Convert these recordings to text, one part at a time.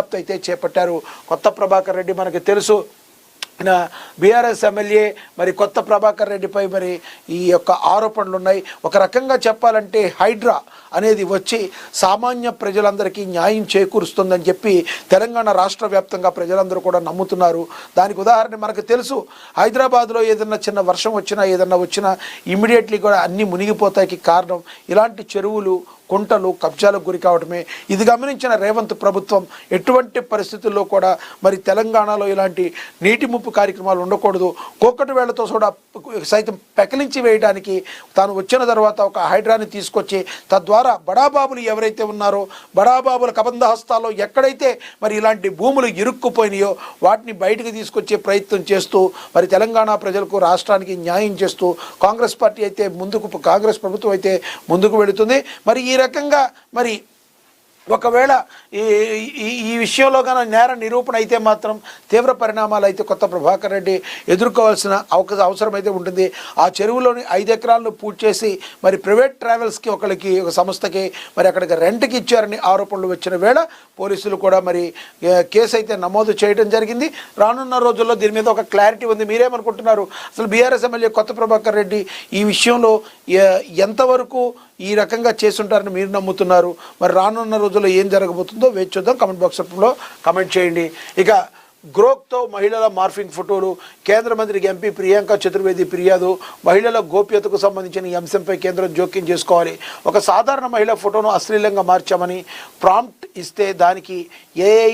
దర్యాప్తు అయితే చేపట్టారు. కొత్త ప్రభాకర్ రెడ్డి మనకు తెలుసు, బీఆర్ఎస్ ఎమ్మెల్యే మరి కొత్త ప్రభాకర్ రెడ్డిపై మరి ఈ యొక్క ఆరోపణలు ఉన్నాయి. ఒక రకంగా చెప్పాలంటే హైడ్రా అనేది వచ్చి సామాన్య ప్రజలందరికీ న్యాయం చేకూరుస్తుందని చెప్పి తెలంగాణ రాష్ట్ర వ్యాప్తంగా ప్రజలందరూ కూడా నమ్ముతున్నారు. దానికి ఉదాహరణ మనకు తెలుసు, హైదరాబాద్లో ఏదన్నా చిన్న వర్షం వచ్చినా ఏదన్నా వచ్చినా ఇమ్మీడియట్లీ కూడా అన్నీ మునిగిపోతాయికి కారణం ఇలాంటి చెరువులు కుంటలు కబ్జాలకు గురి కావడమే. ఇది గమనించిన రేవంత్ ప్రభుత్వం ఎటువంటి పరిస్థితుల్లో కూడా మరి తెలంగాణలో ఇలాంటి నీటి ముప్పు కార్యక్రమాలు ఉండకూడదు, కోకటి వేళ్లతో కూడా సైతం పెకలించి వేయడానికి తాను వచ్చిన తర్వాత ఒక హైడ్రాని తీసుకొచ్చి తద్వారా బడాబాబులు ఎవరైతే ఉన్నారో బడాబాబుల కబంధ హస్తాల్లో ఎక్కడైతే మరి ఇలాంటి భూములు ఇరుక్కుపోయినాయో వాటిని బయటికి తీసుకొచ్చే ప్రయత్నం చేస్తూ మరి తెలంగాణ ప్రజలకు రాష్ట్రానికి న్యాయం చేస్తూ కాంగ్రెస్ పార్టీ అయితే కాంగ్రెస్ ప్రభుత్వం అయితే ముందుకు వెళుతుంది. మరి ఈ రకంగా మరి ఒకవేళ ఈ విషయంలో కానీ నేర నిరూపణ అయితే మాత్రం తీవ్ర పరిణామాలు అయితే కొత్త ప్రభాకర్ రెడ్డి ఎదుర్కోవాల్సిన అవసరం అయితే ఉంటుంది. ఆ చెరువులోని 5 ఎకరాలను పూర్తి చేసి మరి ప్రైవేట్ ట్రావెల్స్కి ఒక సంస్థకి మరి అక్కడికి రెంట్కి ఇచ్చారని ఆరోపణలు వచ్చిన వేళ పోలీసులు కూడా మరి కేసు అయితే నమోదు చేయడం జరిగింది. రానున్న రోజుల్లో దీని మీద ఒక క్లారిటీ ఉంది. మీరేమనుకుంటున్నారు? అసలు బీఆర్ఎస్ ఎమ్మెల్యే కొత్త ప్రభాకర్ రెడ్డి ఈ విషయంలో ఎంతవరకు ఈ రకంగా చేసుంటారని మీరు నమ్ముతున్నారు? మరి రానున్న రోజుల్లో ఏం జరగబోతుందో వేచి చూద్దాం. కామెంట్ బాక్స్ రూపంలో కామెంట్ చేయండి. ఇక గ్రోక్తో మహిళల మార్ఫింగ్ ఫోటోలు, కేంద్ర మంత్రికి ఎంపీ ప్రియాంక చతుర్వేది ఫిర్యాదు, మహిళల గోప్యతకు సంబంధించిన ఈ అంశంపై కేంద్రం జోక్యం చేసుకోవాలి. ఒక సాధారణ మహిళ ఫోటోను అశ్లీలంగా మార్చామని ప్రాంప్ట్ ఇస్తే దానికి ఏఐ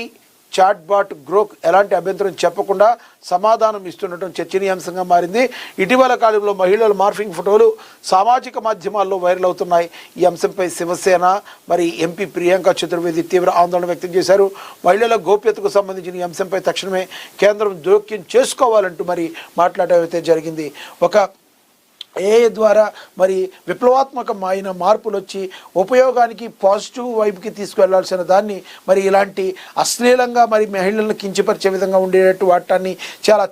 చాట్బాట్ గ్రోక్ ఎలాంటి అభ్యంతరం చెప్పకుండా సమాధానం ఇస్తుండటం చర్చనీయాంశంగా మారింది. ఇటీవల కాలంలో మహిళల మార్ఫింగ్ ఫోటోలు సామాజిక మాధ్యమాల్లో వైరల్ అవుతున్నాయి. ఈ అంశంపై శివసేన మరి ఎంపీ ప్రియాంక చతుర్వేది తీవ్ర ఆందోళన వ్యక్తం చేశారు. మహిళల గోప్యతకు సంబంధించిన ఈ అంశంపై తక్షణమే కేంద్రం జోక్యం చేసుకోవాలంటూ మరి మాట్లాడడం అయితే జరిగింది. ఒక ఏఐ ద్వారా మరి విప్లవాత్మకమైన మార్పులు వచ్చి ఉపయోగానికి పాజిటివ్ వైపుకి తీసుకువెళ్లాల్సిన దాన్ని మరి ఇలాంటి అశ్లీలంగా మరి మహిళలను కించపరిచే విధంగా ఉండేటట్టు వాటాన్ని చాలా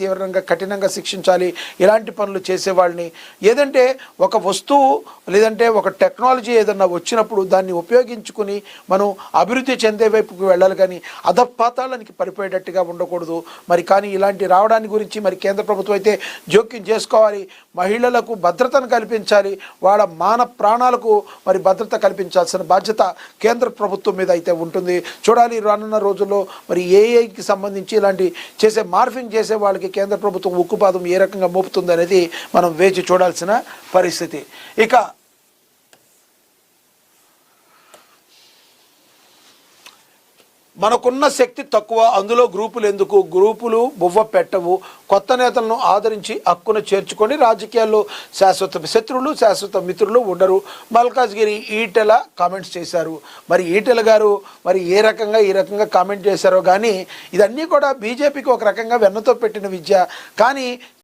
తీవ్రంగా కఠినంగా శిక్షించాలి. ఇలాంటి పనులు చేసేవాళ్ళని ఏదంటే ఒక వస్తువు లేదంటే ఒక టెక్నాలజీ ఏదన్నా వచ్చినప్పుడు దాన్ని ఉపయోగించుకుని మనం అభివృద్ధి చెందే వైపుకి వెళ్ళాలి, కానీ అధపాతాళానికి పడిపోయేటట్టుగా ఉండకూడదు. మరి కానీ ఇలాంటి రావడానికి గురించి మరి కేంద్ర ప్రభుత్వం అయితే జోక్యం చేసుకోవాలి. మహిళలకు భద్రతను కల్పించాలి, వాళ్ళ మాన ప్రాణాలకు మరి భద్రత కల్పించాల్సిన బాధ్యత కేంద్ర ప్రభుత్వం మీద అయితే ఉంటుంది. చూడాలి రానున్న రోజుల్లో మరి ఏఐకి సంబంధించి ఇలాంటి మార్ఫింగ్ చేసే వాళ్ళకి కేంద్ర ప్రభుత్వం ఉక్కుపాదం ఏ రకంగా మోపుతుంది అనేది మనం వేచి చూడాల్సిన పరిస్థితి. ఇక మనకున్న శక్తి తక్కువ, అందులో గ్రూపులు ఎందుకు, గ్రూపులు బువ్వ పెట్టవు, కొత్త నేతలను ఆదరించి హక్కును చేర్చుకొని రాజకీయాల్లో శాశ్వత శత్రువులు శాశ్వత మిత్రులు ఉండరు. మల్కాజ్గిరి ఈటెల కామెంట్స్ చేశారు. మరి ఈటెల గారు మరి ఈ రకంగా కామెంట్ చేశారో కానీ ఇదన్నీ కూడా బీజేపీకి ఒక రకంగా వెన్నతో పెట్టిన విద్య. కానీ